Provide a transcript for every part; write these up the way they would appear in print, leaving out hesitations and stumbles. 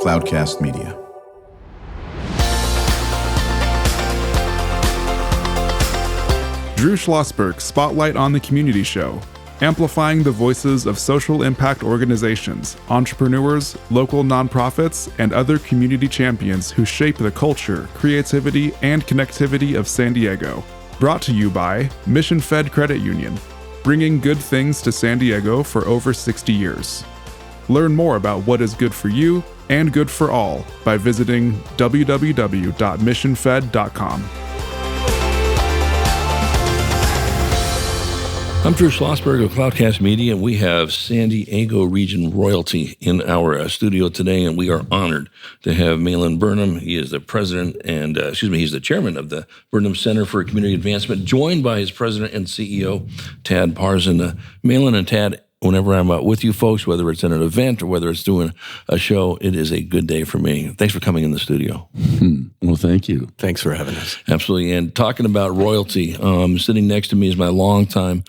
Cloudcast Media. Drew Schlosberg Spotlight on the Community Show, amplifying the voices of social impact organizations, entrepreneurs, local nonprofits, and other community champions who shape the culture, creativity, and connectivity of San Diego. Brought to you by Mission Fed Credit Union, bringing good things to San Diego for over 60 years. Learn more about what is good for you and good for all by visiting www.missionfed.com. I'm Drew Schlosberg of Cloudcast Media, and we have San Diego region royalty in our studio today, and we are honored to have Malin Burnham. He is the president and, he's the chairman of the Burnham Center for Community Advancement, joined by his president and CEO, Tad Parzen. Malin and Tad, whenever I'm with you folks, whether it's at an event or whether it's doing a show, it is a good day for me. Thanks for coming in the studio. Well, thank you. Thanks for having us. Absolutely. And talking about royalty, sitting next to me is my longtime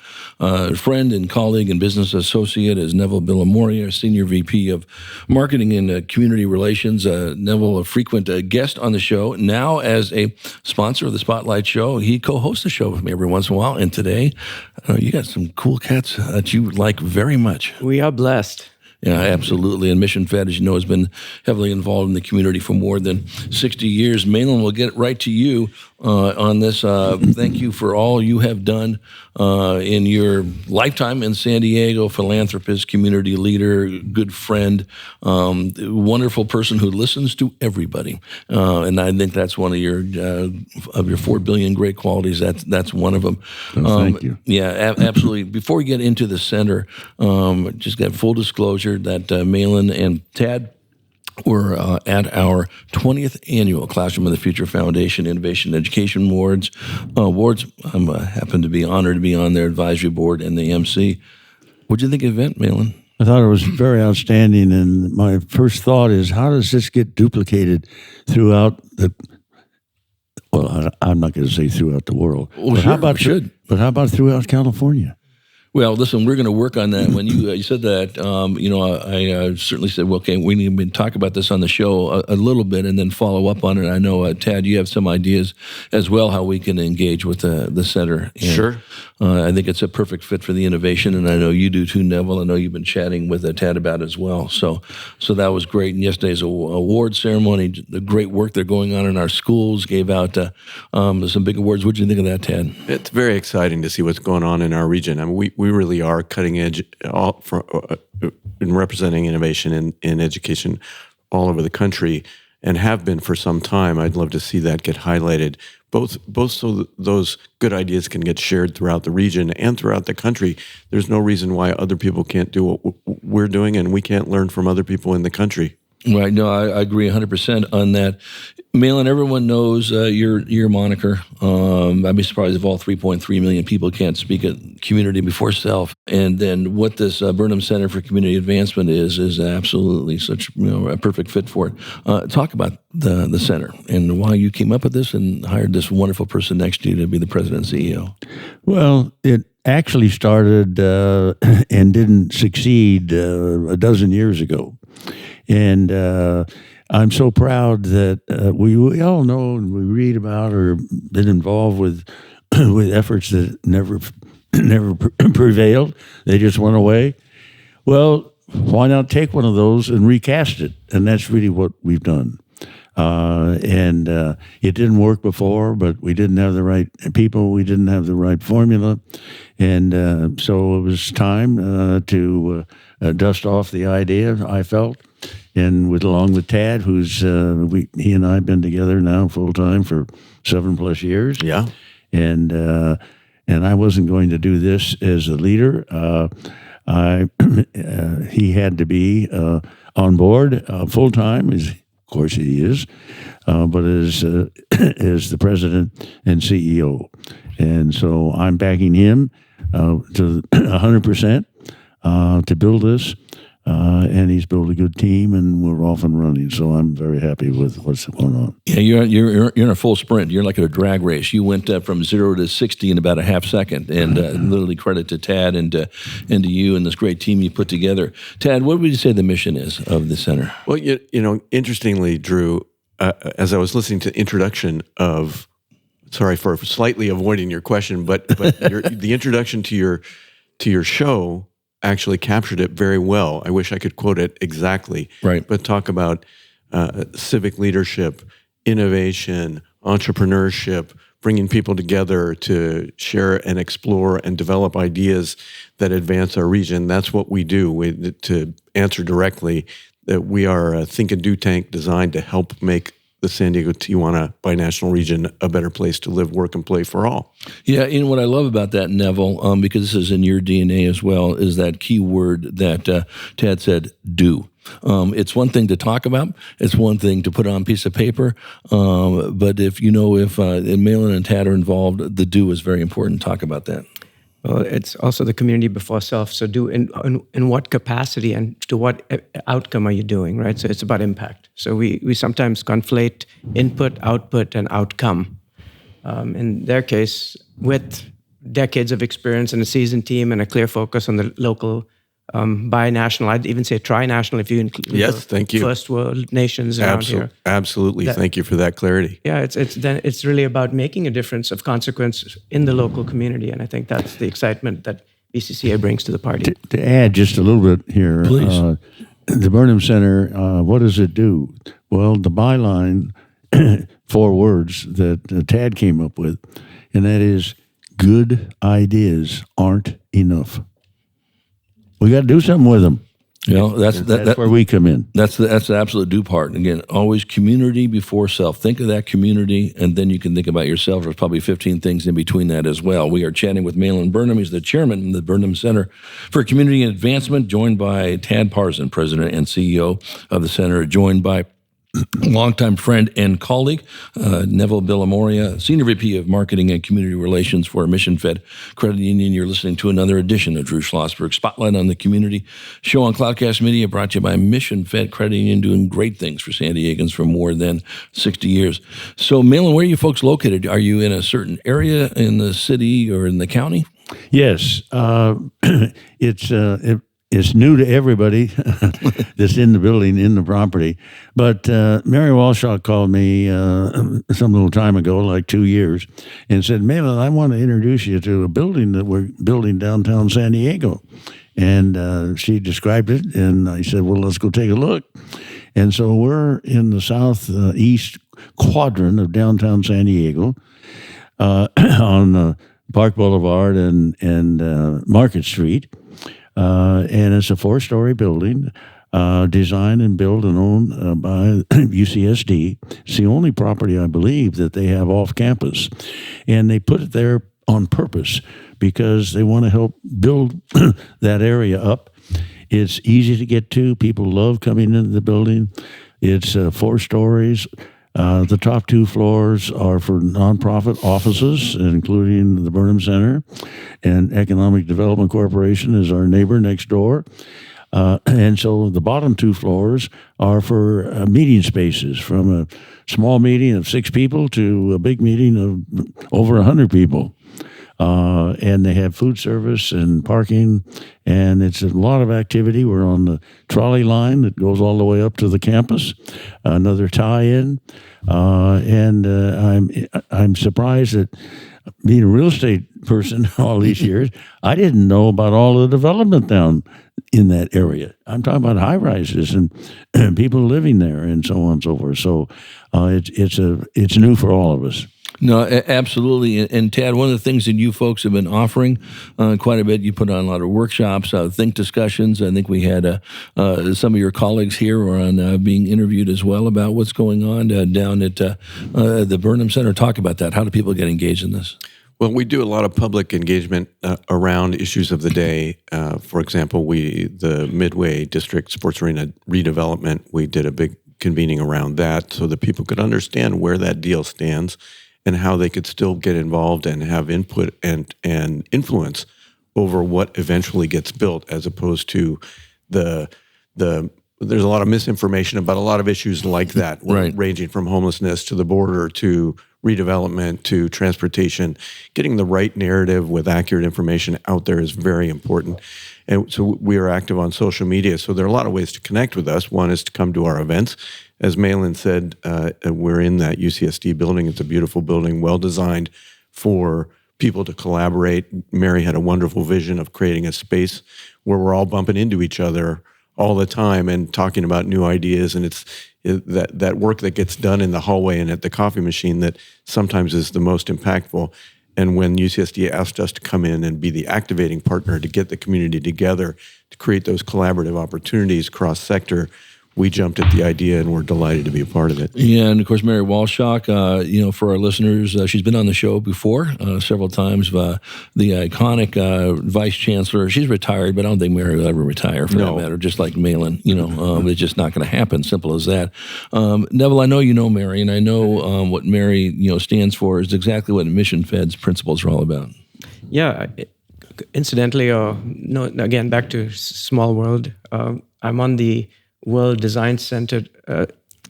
friend and colleague and business associate is Neville Billimoria, Senior VP of Marketing and Community Relations. Neville, a frequent guest on the show. Now as a sponsor of the Spotlight Show, he co-hosts the show with me every once in a while. And today, you got some cool cats that you like very much. We are blessed. Yeah, absolutely. And Mission Fed, as you know, has been heavily involved in the community for more than 60 years. Malin, we'll get right to you on this. Thank you for all you have done in your lifetime in San Diego, philanthropist, community leader, good friend, wonderful person who listens to everybody. And I think that's one of your 4 billion great qualities. That's one of them. Thank you. Yeah, absolutely. Before we get into the center, just got full disclosure that Malin and Tad were at our 20th annual Classroom of the Future Foundation Innovation and Education Awards. I happen to be honored to be on their advisory board and the MC. What did you think of the event, Malin? I thought it was very outstanding, and my first thought is, how does this get duplicated throughout the? Well, I'm not going to say throughout the world. Well, but sure, how about But how about throughout California? Well, listen, we're going to work on that. When you said that, I certainly said, well, okay, we need to talk about this on the show a little bit and then follow up on it. I know, Tad, you have some ideas as well how we can engage with the center. And, Sure. I think it's a perfect fit for the innovation, and I know you do too, Neville. I know you've been chatting with Tad about it as well. So that was great. And yesterday's award ceremony, the great work they're going on in our schools, gave out some big awards. What did you think of that, Tad? It's very exciting to see what's going on in our region. I mean, we really are cutting edge in representing innovation in education all over the country, and have been for some time. I'd love to see that get highlighted, both so those good ideas can get shared throughout the region and throughout the country. There's no reason why other people can't do what we're doing, and we can't learn from other people in the country. Right. No, I agree 100% on that. Malin, everyone knows your moniker. I'd be surprised if all 3.3 million people can't speak at community before self. And then what this Burnham Center for Community Advancement is absolutely such a perfect fit for it. Talk about the center and why you came up with this and hired this wonderful person next to you to be the president and CEO. Well, it actually started and didn't succeed a dozen years ago. And I'm so proud that we all know and we read about or been involved with efforts that never prevailed. They just went away. Well, why not take one of those and recast it? And that's really what we've done. And it didn't work before, but we didn't have the right people. We didn't have the right formula. And so it was time to dust off the idea, I felt. And along with Tad, who's he and I have been together now full time for 7+ years. Yeah, and I wasn't going to do this as a leader. He had to be on board full time. Of course, he is, but as the president and CEO, and so I'm backing him to 100% to build this. and he's built a good team, and we're off and running. So I'm very happy with what's going on. Yeah, you're in a full sprint. You're like at a drag race. You went from 0 to 60 in about a half second, and literally credit to Tad and to you and this great team you put together. Tad, what would you say the mission is of the center? Well, interestingly, Drew, as I was listening to the introduction of, sorry for slightly avoiding your question, but the introduction to your show actually captured it very well. I wish I could quote it exactly. Right. But talk about civic leadership, innovation, entrepreneurship, bringing people together to share and explore and develop ideas that advance our region. That's what we do. To answer directly, that we are a think and do tank designed to help make the San Diego-Tijuana Binational region a better place to live, work, and play for all. Yeah, and what I love about that, Neville, because this is in your DNA as well, is that key word that Tad said, do. It's one thing to talk about. It's one thing to put on a piece of paper. But if Malin and Tad are involved, the do is very important. Talk about that. Well, it's also the community before self. So do in what capacity and to what outcome are you doing, right? So it's about impact. So we sometimes conflate input, output, and outcome. In their case, with decades of experience and a seasoned team and a clear focus on the local binational, I'd even say tri-national if you include thank you. first world nations around here. Absolutely. Thank you for that clarity. Yeah, it's really about making a difference of consequence in the local community, and I think that's the excitement that BCCA brings to the party. To add just a little bit here, please. The Burnham Center, what does it do? Well, the byline, 4 words that Tad came up with, and that is, good ideas aren't enough. We got to do something with them. That's where we come in. That's the absolute do part. Again, always community before self. Think of that community, and then you can think about yourself. There's probably 15 things in between that as well. We are chatting with Malin Burnham. He's the chairman of the Burnham Center for Community Advancement, joined by Tad Parzen, president and CEO of the center, joined by longtime friend and colleague, Neville Billimoria, Senior VP of Marketing and Community Relations for Mission Fed Credit Union. You're listening to another edition of Drew Schlosberg Spotlight on the Community show on Cloudcast Media, brought to you by Mission Fed Credit Union, doing great things for San Diegans for more than 60 years. So, Malin, where are you folks located? Are you in a certain area in the city or in the county? Yes. It's new to everybody that's in the building, in the property. But Mary Walshaw called me some little time ago, like 2 years, and said, Malin, I want to introduce you to a building that we're building downtown San Diego. And she described it, and I said, well, let's go take a look. And so we're in the southeast quadrant of downtown San Diego on Park Boulevard and Market Street. And it's a 4-story building, designed and built and owned by UCSD. It's the only property, I believe, that they have off campus. And they put it there on purpose because they want to help build that area up. It's easy to get to. People love coming into the building. It's 4 stories. The top 2 floors are for nonprofit offices, including the Burnham Center, and Economic Development Corporation is our neighbor next door. And so the bottom 2 floors are for meeting spaces, from a small meeting of 6 people to a big meeting of over 100 people. And they have food service and parking, and it's a lot of activity. We're on the trolley line that goes all the way up to the campus, another tie-in. And I'm surprised that, being a real estate person all these years, I didn't know about all the development down in that area. I'm talking about high-rises and people living there and so on and so forth. So it's new for all of us. No, absolutely. And Tad, one of the things that you folks have been offering quite a bit, you put on a lot of workshops, think discussions. I think we had some of your colleagues here were on being interviewed as well about what's going on down at the Burnham Center. Talk about that. How do people get engaged in this? Well, we do a lot of public engagement around issues of the day. For example, the Midway District Sports Arena redevelopment, we did a big convening around that so that people could understand where that deal stands and how they could still get involved and have input and influence over what eventually gets built, as opposed to the there's a lot of misinformation about a lot of issues like that, Right. ranging from homelessness to the border to redevelopment to transportation. Getting the right narrative with accurate information out there is very important. And so we are active on social media. So there are a lot of ways to connect with us. One is to come to our events. As Malin said, we're in that UCSD building. It's a beautiful building, well-designed for people to collaborate. Mary had a wonderful vision of creating a space where we're all bumping into each other all the time and talking about new ideas. And it's that work that gets done in the hallway and at the coffee machine that sometimes is the most impactful. And when UCSD asked us to come in and be the activating partner to get the community together to create those collaborative opportunities cross-sector, we jumped at the idea and we're delighted to be a part of it. Yeah, and of course, Mary Walshock, for our listeners, she's been on the show before several times. The iconic vice chancellor, she's retired, but I don't think Mary will ever retire for that matter, just like Malin. It's just not going to happen, simple as that. Neville, I know you know Mary, and I know what Mary stands for is exactly what Mission Fed's principles are all about. Yeah, incidentally, again, back to small world, I'm on the World Design Center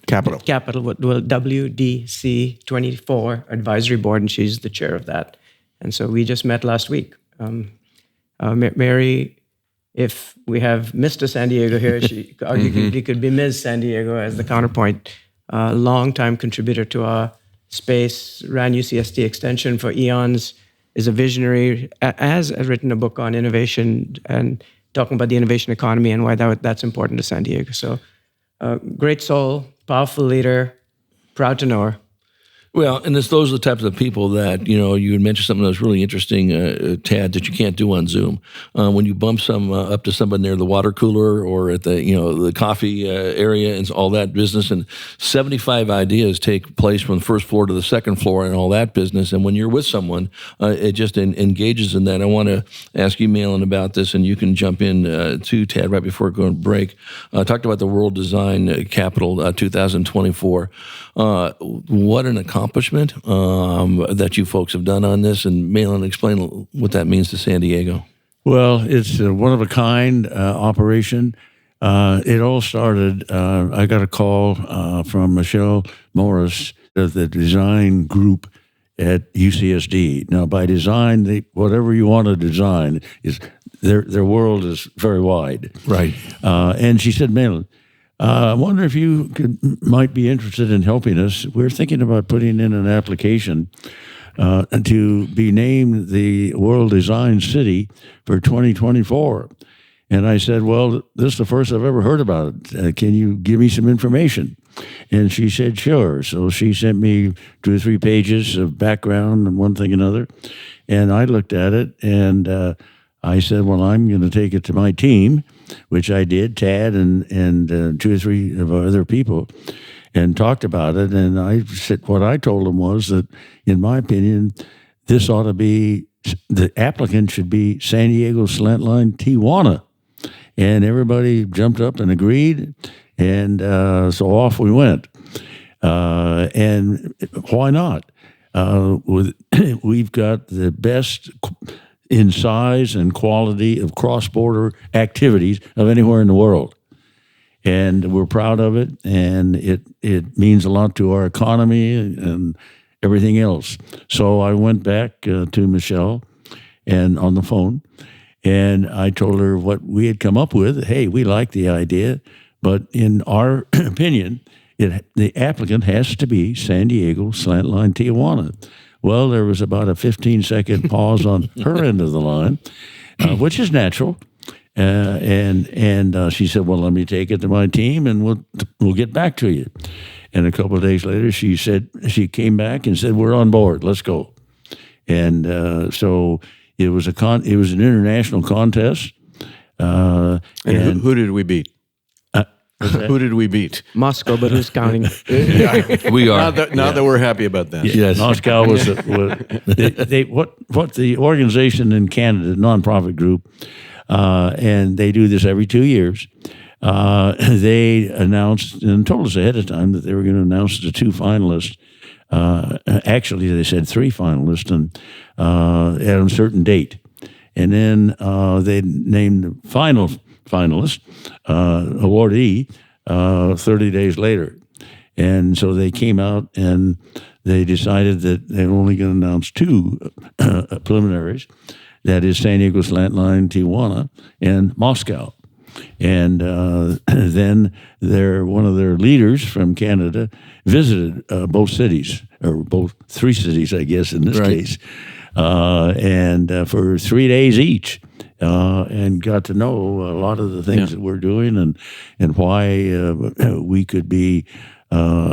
Capital WDC 24 advisory board, and she's the chair of that. And so we just met last week. Mary, if we have Mr. San Diego here, she arguably could be Ms. San Diego as the counterpoint. Long-time contributor to our space, ran UCSD Extension for eons, is a visionary, has written a book on innovation and talking about the innovation economy and why that's important to San Diego. So great soul, powerful leader, proud to know her. Well, and those are the types of people that, you had mentioned something that was really interesting, Tad, that you can't do on Zoom. When you bump up to somebody near the water cooler or at the coffee area and all that business, and 75 ideas take place from the first floor to the second floor and all that business. And when you're with someone, it just engages in that. I want to ask you, Malin, about this, and you can jump in too, Tad, right before going to break. Talked about the World Design Capital 2024. What an accomplishment that you folks have done on this. And Malin, explain what that means to San Diego. Well, it's a one-of-a-kind operation. It all started, I got a call from Michelle Morris of the design group at UCSD. Now, by design, whatever you want to design, is their world is very wide. Right. And she said, Malin, I wonder if you might be interested in helping us. We're thinking about putting in an application to be named the World Design City for 2024. And I said, well, this is the first I've ever heard about it. Can you give me some information? And she said, sure. So she sent me 2 or 3 pages of background and one thing and another. And I looked at it and I said, well, I'm going to take it to my team, which I did, Tad and 2 or 3 of our other people, and talked about it. And I said, what I told them was that, in my opinion, this ought to be, the applicant should be San Diego Slant Line Tijuana. And everybody jumped up and agreed. And so off we went. And why not? We've got the best in size and quality of cross-border activities of anywhere in the world. And we're proud of it, and it means a lot to our economy and everything else. So I went back to Michelle and on the phone, and I told her what we had come up with. Hey, we like the idea, but in our opinion, the applicant has to be San Diego Slant Line Tijuana. Well, there was about a 15-second pause on her end of the line, which is natural. And she said, well, let me take it to my team and we'll get back to you. And a couple of days later, she came back and said, we're on board. Let's go. And so it was an international contest. And who did we beat? Who did we beat? Moscow, but who's counting? We are. Now that we're happy about that. Yes. Moscow was what the organization in Canada, nonprofit group, and they do this every 2 years. They announced and told us ahead of time that they were going to announce the 2 finalists. Actually, they said 3 finalists and at a certain date. And then they named the final finalist, awardee, 30 days later. And so they came out and they decided that they're only going to announce 2 preliminaries. That is San Diego Slant Line, Tijuana, and Moscow. And then one of their leaders from Canada visited both cities, or both 3 cities, I guess, in this case, and for 3 days each, and got to know a lot of the things that we're doing and why we could be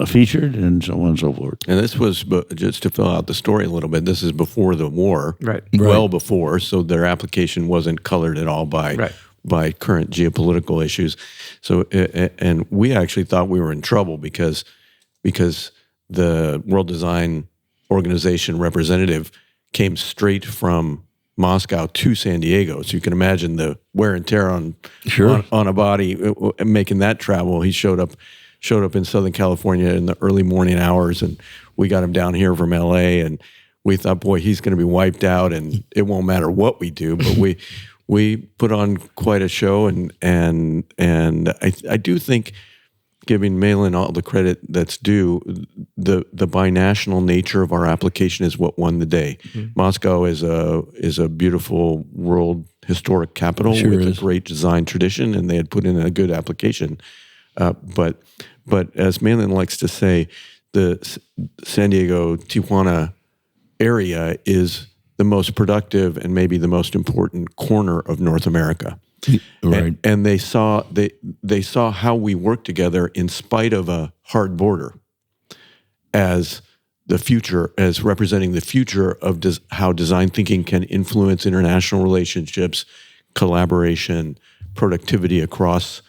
featured and so on and so forth. And this was, just to fill out the story a little bit, this is before the war, well before, so their application wasn't colored at all by current geopolitical issues. So, and we actually thought we were in trouble because the World Design Organization representative came straight from Moscow to San Diego. So you can imagine the wear and tear on a body making that travel. He showed up in Southern California in the early morning hours, and we got him down here from LA, and we thought, boy, he's going to be wiped out, and it won't matter what we do. But we put on quite a show, and I do think, giving Malin all the credit that's due, the binational nature of our application is what won the day. Moscow is a beautiful world historic capital with a great design tradition, and they had put in a good application. But as Malin likes to say, the San Diego, Tijuana area is the most productive and maybe the most important corner of North America. Right. And they saw how we work together in spite of a hard border as the future, as representing the future of how design thinking can influence international relationships, collaboration, productivity across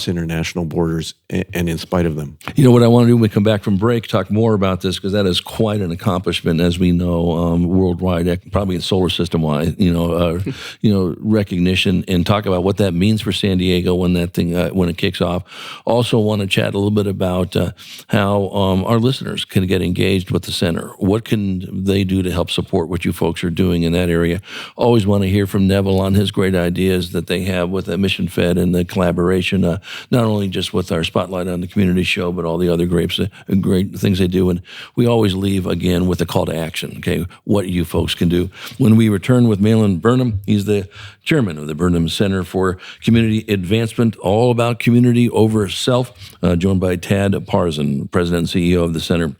international borders and in spite of them. You know what I want to do when we come back from break, talk more about this, because that is quite an accomplishment, as we know, worldwide, probably in solar system-wide, recognition, and talk about what that means for San Diego when that thing, when it kicks off. Also want to chat a little bit about how our listeners can get engaged with the center. What can they do to help support what you folks are doing in that area? Always want to hear from Neville on his great ideas that they have with the Mission Fed and the collaboration, not only just with our Spotlight on the Community show, but all the other great things they do. And we always leave, again, with a call to action, okay, what you folks can do. When we return with Malin Burnham, he's the chairman of the Burnham Center for Community Advancement, all about community over self, joined by Tad Parzen, president and CEO of the center.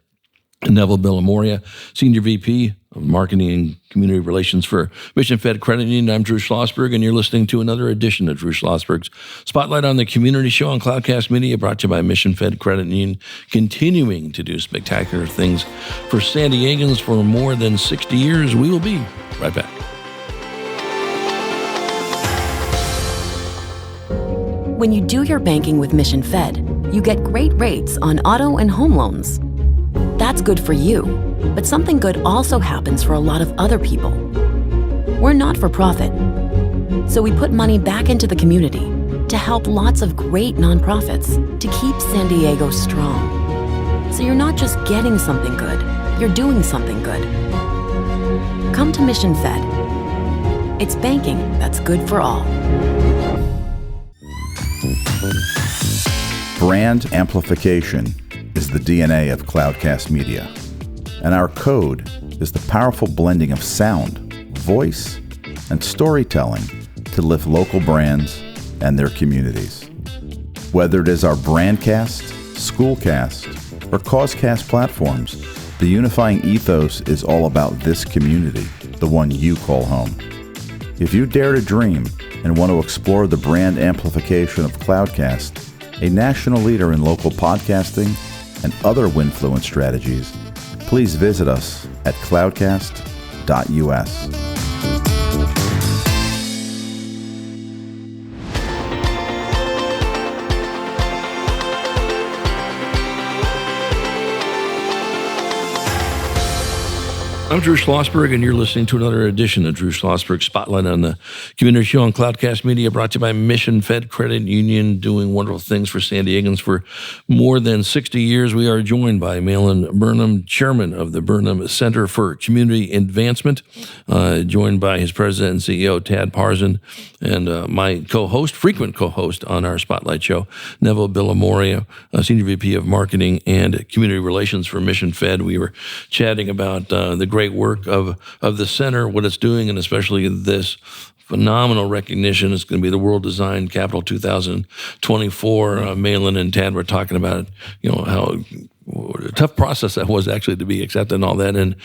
Neville Billimoria, Senior VP of Marketing and Community Relations for Mission Fed Credit Union. I'm Drew Schlosberg, and you're listening to another edition of Drew Schlosberg's Spotlight on the Community show on Cloudcast Media, brought to you by Mission Fed Credit Union, continuing to do spectacular things for San Diegans for more than 60 years. We will be right back. When you do your banking with Mission Fed, you get great rates on auto and home loans. That's good for you, but something good also happens for a lot of other people. We're not for profit, so we put money back into the community to help lots of great nonprofits to keep San Diego strong. So you're not just getting something good, you're doing something good. Come to Mission Fed. It's banking that's good for all. Brand amplification is the DNA of Cloudcast Media, and our code is the powerful blending of sound, voice, and storytelling to lift local brands and their communities. Whether it is our Brandcast, Schoolcast, or Causecast platforms, the unifying ethos is all about this community, the one you call home. If you dare to dream and want to explore the brand amplification of Cloudcast, a national leader in local podcasting and other Winfluence strategies, please visit us at cloudcast.us. I'm Drew Schlosberg, and you're listening to another edition of Drew Schlosberg Spotlight on the Community Show on Cloudcast Media, brought to you by Mission Fed Credit Union, doing wonderful things for San Diegans for more than 60 years. We are joined by Malin Burnham, chairman of the Burnham Center for Community Advancement, joined by his president and CEO, Tad Parzen, and my co-host, frequent co-host on our Spotlight show, Neville Billimoria, Senior VP of Marketing and Community Relations for Mission Fed. We were chatting about the great work of the center, what it's doing, and especially this phenomenal recognition. It's going to be the World Design Capital 2024. Malin and Tad were talking about, how a tough process that was actually to be accepted and all that. And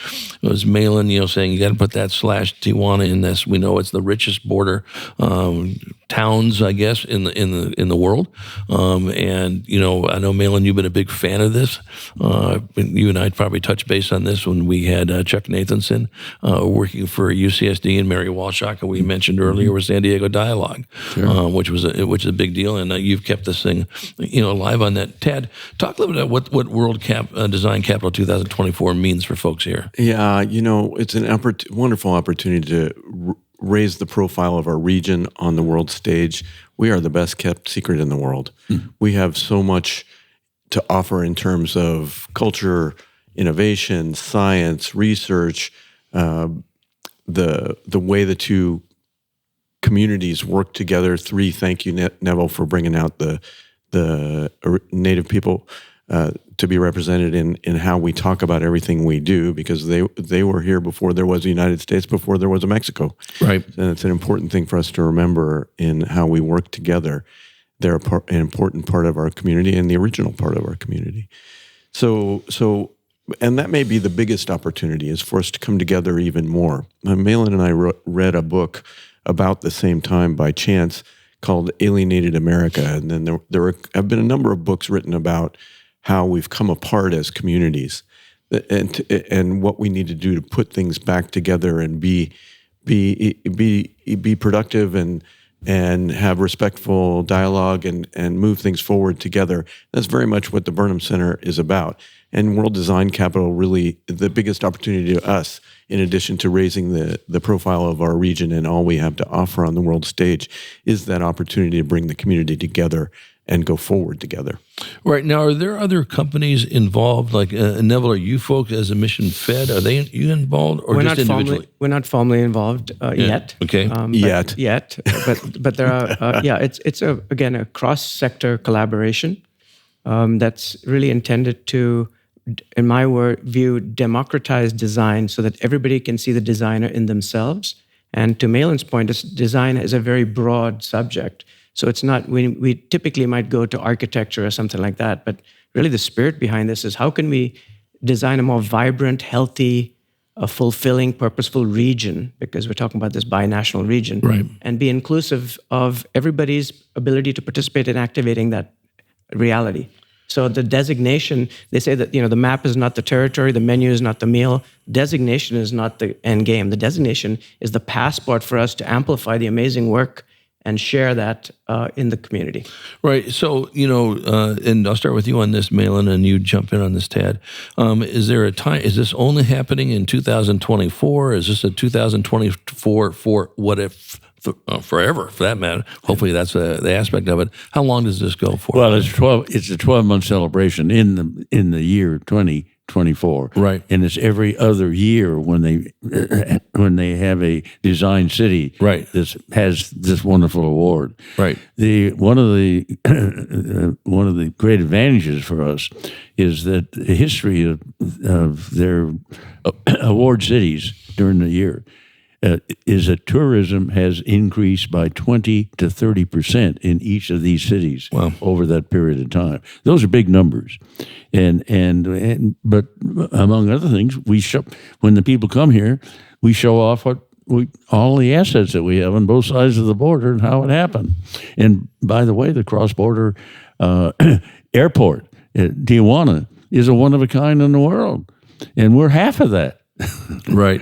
it was Malin, saying you got to put that /Tijuana in this. We know it's the richest border towns, I guess, in the world. And I know, Malin, you've been a big fan of this. You and I probably touched base on this when we had Chuck Nathanson working for UCSD and Mary Walshock, and we mentioned earlier with San Diego Dialogue, sure. which is a big deal. And you've kept this thing, alive on that. Tad, talk a little bit about what World Design Capital 2024 means for folks here. Yeah, it's an wonderful opportunity to raise the profile of our region on the world stage. We are the best kept secret in the world. We have so much to offer in terms of culture, innovation, science, research, the way the two communities work together. Thank you, Neville, for bringing out the Native people to be represented in how we talk about everything we do, because they were here before there was a United States, before there was a Mexico. Right. And it's an important thing for us to remember in how we work together. They're an important part of our community and the original part of our community. So, and that may be the biggest opportunity, is for us to come together even more. Malin and I read a book about the same time by chance called Alienated America. And then there have been a number of books written about how we've come apart as communities, and what we need to do to put things back together and be productive and have respectful dialogue and move things forward together. That's very much what the Burnham Center is about. And World Design Capital, really the biggest opportunity to us, in addition to raising the profile of our region and all we have to offer on the world stage, is that opportunity to bring the community together and go forward together. Right. Now, are there other companies involved? Like, Neville, are you folks as a Mission Fed, are you involved, or just individually? We're not formally involved yet. Okay. Yet. But there are, it's again, a cross-sector collaboration that's really intended to, in my view, democratize design so that everybody can see the designer in themselves. And to Malin's point, design is a very broad subject. So it's not, we typically might go to architecture or something like that, but really the spirit behind this is how can we design a more vibrant, healthy, fulfilling, purposeful region, because we're talking about this binational region, right, and be inclusive of everybody's ability to participate in activating that reality. So the designation, they say that, the map is not the territory, the menu is not the meal, designation is not the end game. The designation is the passport for us to amplify the amazing work and share that in the community. Right. So, and I'll start with you on this, Malin, and you jump in on this, Tad. Is there a time, is this only happening in 2024? Is this a 2024 for what if, forever, for that matter? Hopefully that's the aspect of it. How long does this go for? Well, it's a 12-month celebration in the year 2024. Right. And it's every other year when they have a design city, right, that has this wonderful award. Right. One of the great advantages for us is that the history of their award cities during the year is that tourism has increased by 20 to 30% in each of these cities. Wow. Over that period of time. Those are big numbers, but among other things, when the people come here, we show off all the assets that we have on both sides of the border and how it happened. And by the way, the cross-border airport at Tijuana is a one of a kind in the world, and we're half of that. Right.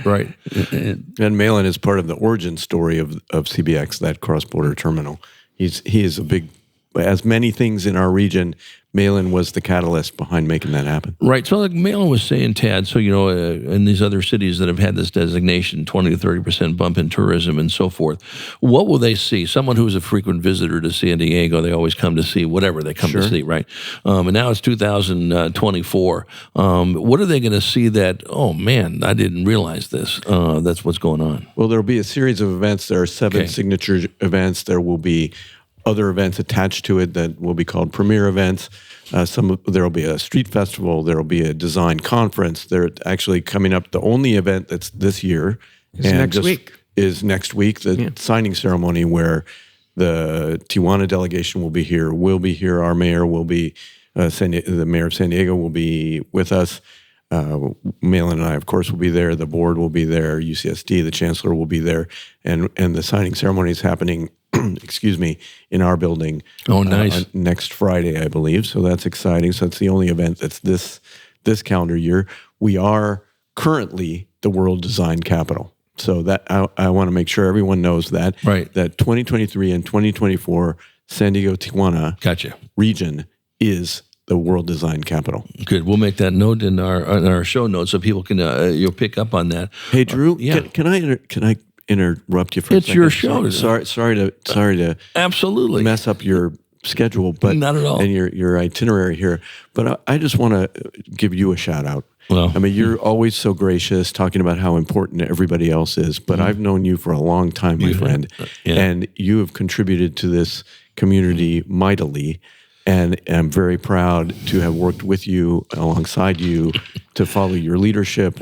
And Malin is part of the origin story of CBX, that cross-border terminal. He is a big as many things in our region, Malin was the catalyst behind making that happen. Right. So like Malin was saying, Tad, so, in these other cities that have had this designation, 20 to 30% bump in tourism and so forth, what will they see? Someone who's a frequent visitor to San Diego, they always come to see whatever they come to see, right? And now it's 2024. What are they going to see that, oh, man, I didn't realize this. That's what's going on. Well, there will be a series of events. There are 7 signature events. There will be other events attached to it that will be called premier events. There will be a street festival. There will be a design conference. They're actually coming up. The only event that's this year is next week. The signing ceremony where the Tijuana delegation will be here. We'll be here. Our mayor will be, the mayor of San Diego will be with us. Malin and I, of course, will be there. The board will be there. UCSD, the chancellor will be there. And the signing ceremony is happening in our building. Oh, nice. Next Friday, I believe. So that's exciting. So that's the only event that's this calendar year. We are currently the World Design Capital. So that I want to make sure everyone knows that. Right. That 2023 and 2024 San Diego Tijuana region is the World Design Capital. Good. We'll make that note in our show notes so people can you'll pick up on that. Hey, Drew, can I interrupt you for a second? It's your show. Sorry to absolutely mess up your schedule, but not at all, and your itinerary here. But I just want to give you a shout out. Well, I mean, you're always so gracious, talking about how important everybody else is. But I've known you for a long time, my friend, and you have contributed to this community mightily. And I'm very proud to have worked with you, alongside you, to follow your leadership.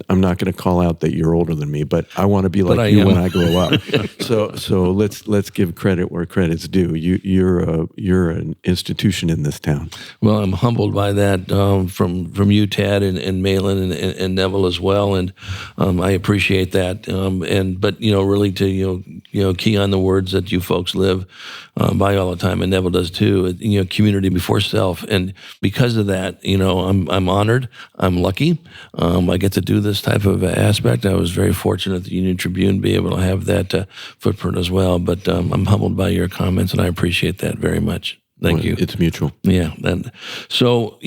I'm not going to call out that you're older than me, but I want to be like you when I grow up. So let's give credit where credit's due. You're an institution in this town. Well, I'm humbled by that from you, Tad, and Malin and Neville as well, and I appreciate that. But really to key on the words that you folks live by all the time, and Neville does too. Community before self, and because of that, I'm honored. I'm lucky. I get to do this type of aspect. I was very fortunate at the Union Tribune be able to have that footprint as well. But I'm humbled by your comments, and I appreciate that very much. Thank you. It's mutual. Yeah. So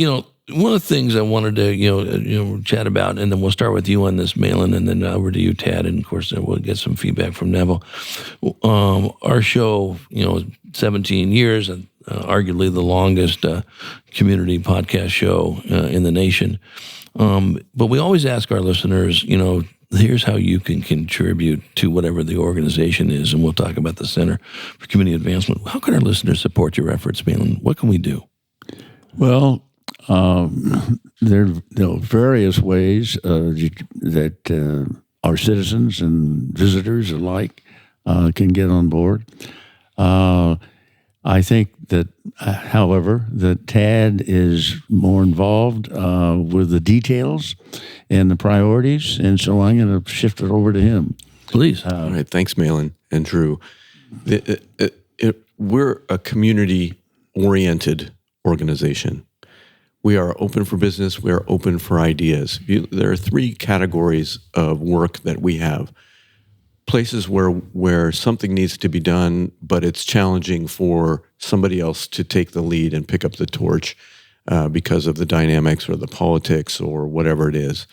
one of the things I wanted to chat about, and then we'll start with you on this, Malin, and then over to you, Tad, and of course we'll get some feedback from Neville. Our show, 17 years, and arguably the longest community podcast show in the nation. But we always ask our listeners, here's how you can contribute to whatever the organization is, and we'll talk about the Center for Community Advancement. How can our listeners support your efforts, Malin? What can we do? Well, there are various ways that our citizens and visitors alike can get on board. I think that, however, that Tad is more involved with the details and the priorities, and so I'm going to shift it over to him. Please. All right. Thanks, Malin and Drew. We're a community-oriented organization. We are open for business. We are open for ideas. There are 3 categories of work that we have. Places where something needs to be done, but it's challenging for somebody else to take the lead and pick up the torch because of the dynamics or the politics or whatever it is.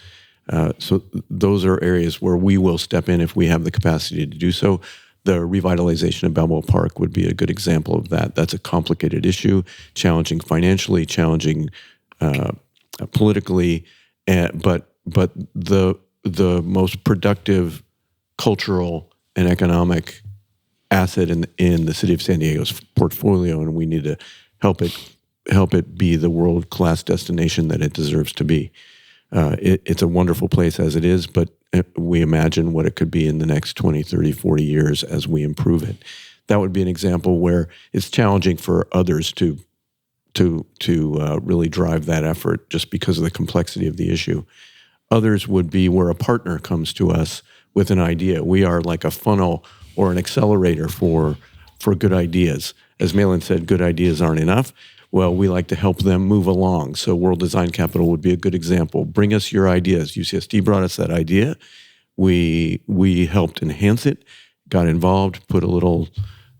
So those are areas where we will step in if we have the capacity to do so. The revitalization of Balboa Park would be a good example of that. That's a complicated issue, challenging financially, challenging politically, but the most productive cultural and economic asset in the city of San Diego's portfolio, and we need to help it be the world-class destination that it deserves to be. It's a wonderful place as it is, but we imagine what it could be in the next 20, 30, 40 years as we improve it. That would be an example where it's challenging for others to really drive that effort just because of the complexity of the issue. Others would be where a partner comes to us with an idea. We are like a funnel or an accelerator for good ideas. As Malin said, good ideas aren't enough. Well, we like to help them move along. So World Design Capital would be a good example. Bring us your ideas. UCSD brought us that idea. We helped enhance it, got involved, put a little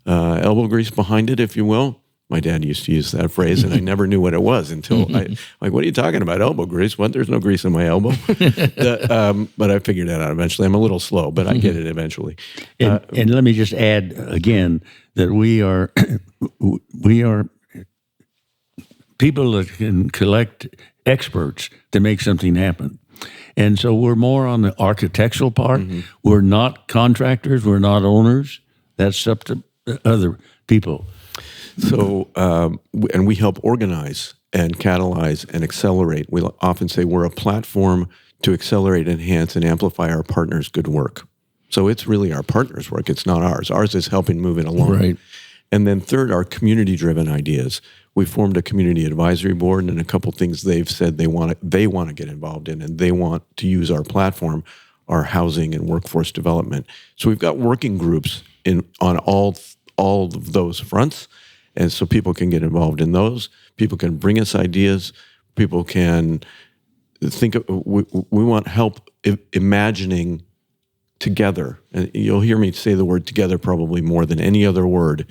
elbow grease behind it, if you will. My dad used to use that phrase, and I never knew what it was until what are you talking about? Elbow grease? What? There's no grease in my elbow. But I figured that out eventually. I'm a little slow, but I get it eventually. And let me just add again that we are people that can collect experts to make something happen. And so we're more on the architectural part. We're not contractors. We're not owners. That's up to other people. So, and we help organize and catalyze and accelerate. We often say we're a platform to accelerate, enhance, and amplify our partners' good work. So it's really our partners' work. It's not ours. Ours is helping move it along. Right. And then third, our community-driven ideas. We formed a community advisory board, and a couple things they've said they want to get involved in, and they want to use our platform, our housing and workforce development. So we've got working groups on all of those fronts. And so people can get involved in those. People can bring us ideas. People can think of, we want help imagining together. And you'll hear me say the word together probably more than any other word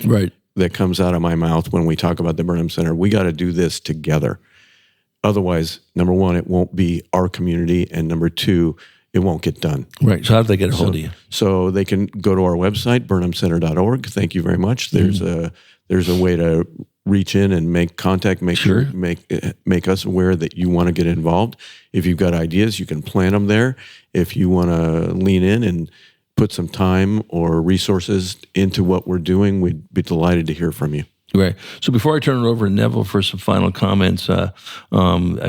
that comes out of my mouth when we talk about the Burnham Center. We got to do this together. Otherwise, number one, it won't be our community. And number two, it won't get done. Right. So how do they get a hold of you? So they can go to our website, burnhamcenter.org. Thank you very much. There's a way to reach in and make contact, make us aware that you want to get involved. If you've got ideas, you can plant them there. If you want to lean in and put some time or resources into what we're doing, we'd be delighted to hear from you. Right. So before I turn it over to Neville for some final comments, I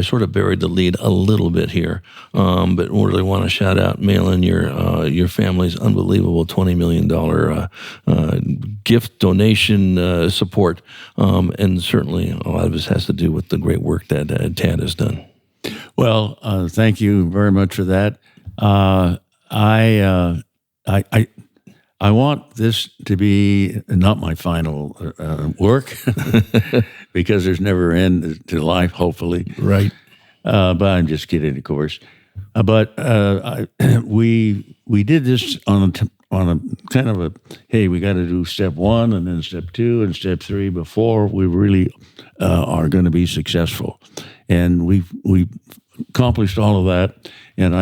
sort of buried the lead a little bit here, but really want to shout out, Malin, your family's unbelievable $20 million gift donation support, and certainly a lot of this has to do with the great work that Tad has done. Well, thank you very much for that. I want this to be not my final work because there's never end to life, hopefully. Right. But I'm just kidding, of course. But we did this on a kind of a, hey, we got to do step one and then step two and step three before we really are going to be successful. And we accomplished all of that. And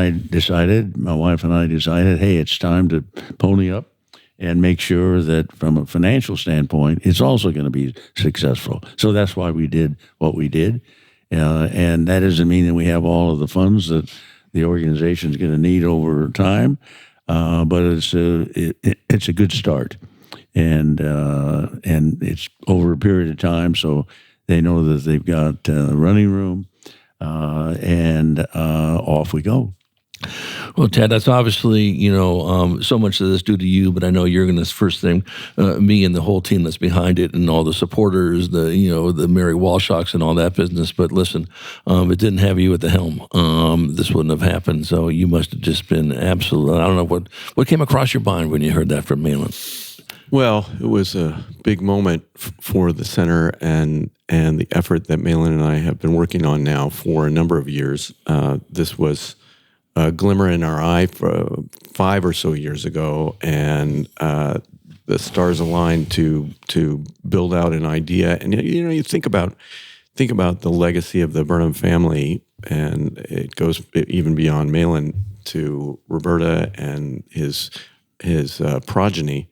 my wife and I decided, hey, it's time to pony up and make sure that from a financial standpoint, it's also going to be successful. So that's why we did what we did. And that doesn't mean that we have all of the funds that the organization is going to need over time, but it's a good start. And it's over a period of time, so they know that they've got running room, and off we go. Well, Tad, that's obviously, so much of this due to you, but I know you're going to first thing, me and the whole team that's behind it and all the supporters, the Mary Walshocks and all that business. But listen, it didn't have you at the helm. This wouldn't have happened. So you must have just been absolute. I don't know what came across your mind when you heard that from Malin. Well, it was a big moment for the center and the effort that Malin and I have been working on now for a number of years. This was a glimmer in our eye for 5 or so years ago, and the stars aligned to build out an idea. And you think about the legacy of the Burnham family, and it goes even beyond Malin to Roberta and his progeny.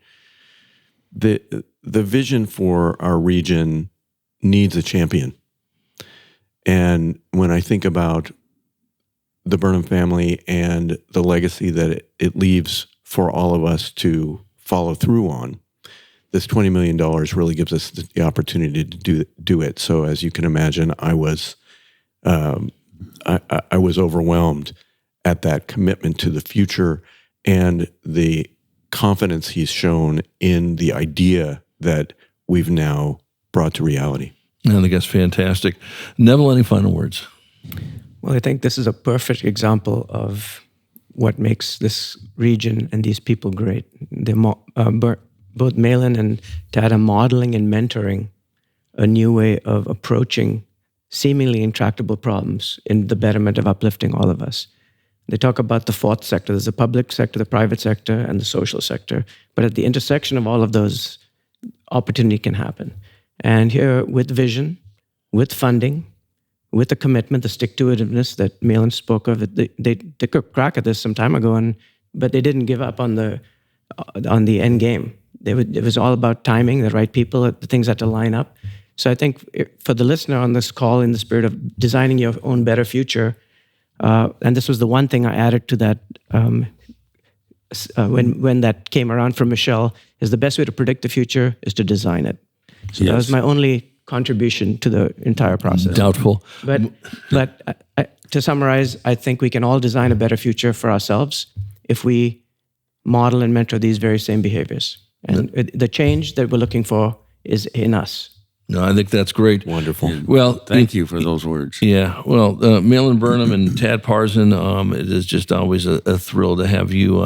The vision for our region needs a champion, and when I think about the Burnham family and the legacy that it leaves for all of us to follow through on, this $20 million really gives us the opportunity to do it. So as you can imagine, I was overwhelmed at that commitment to the future and the confidence he's shown in the idea that we've now brought to reality. I think that's fantastic. Neville, any final words? Well, I think this is a perfect example of what makes this region and these people great. Both Malin and Tad are modeling and mentoring a new way of approaching seemingly intractable problems in the betterment of uplifting all of us. They talk about the fourth sector. There's the public sector, the private sector, and the social sector. But at the intersection of all of those opportunity can happen. And here, with vision, with funding, with the commitment, the stick-to-itiveness that Malin spoke of, they took a crack at this some time ago, but they didn't give up on the end game. It was all about timing, the right people, the things had to line up. So I think for the listener on this call, in the spirit of designing your own better future, and this was the one thing I added to that when that came around from Michelle, is the best way to predict the future is to design it. So that was my only contribution to the entire process. Doubtful. But to summarize, I think we can all design a better future for ourselves if we model and mentor these very same behaviors. And the change that we're looking for is in us. No, I think that's great. Wonderful. Well, Thank you for those words. Yeah. Well, Malin Burnham and Tad Parzen, it is just always a thrill to have you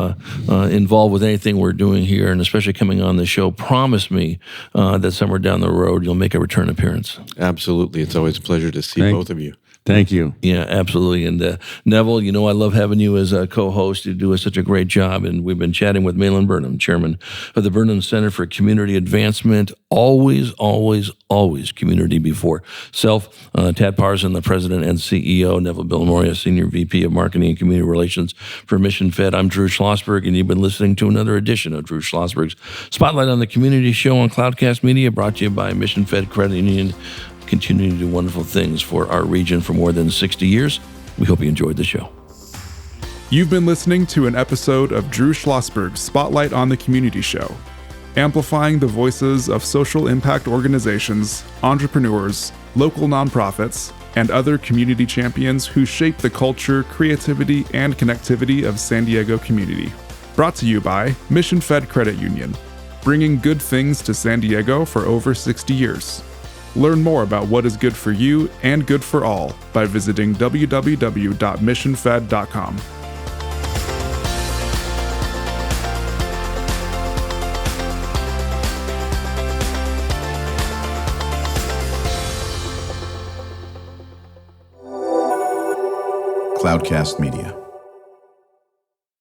involved with anything we're doing here, and especially coming on the show. Promise me that somewhere down the road you'll make a return appearance. Absolutely. It's always a pleasure to see both of you. Thank you. Yeah, absolutely. And Neville, you know I love having you as a co-host. You do such a great job. And we've been chatting with Malin Burnham, chairman of the Burnham Center for Community Advancement. Always, always, always community before self. Tad Parzen, the president and CEO. Neville Billimoria, senior VP of Marketing and Community Relations for Mission Fed. I'm Drew Schlosberg, and you've been listening to another edition of Drew Schlosberg's Spotlight on the Community Show on Cloudcast Media, brought to you by Mission Fed Credit Union, continuing to do wonderful things for our region for more than 60 years. We hope you enjoyed the show. You've been listening to an episode of Drew Schlosberg's Spotlight on the Community Show, amplifying the voices of social impact organizations, entrepreneurs, local nonprofits, and other community champions who shape the culture, creativity, and connectivity of San Diego community. Brought to you by Mission Fed Credit Union, bringing good things to San Diego for over 60 years. Learn more about what is good for you and good for all by visiting www.missionfed.com. Cloudcast Media.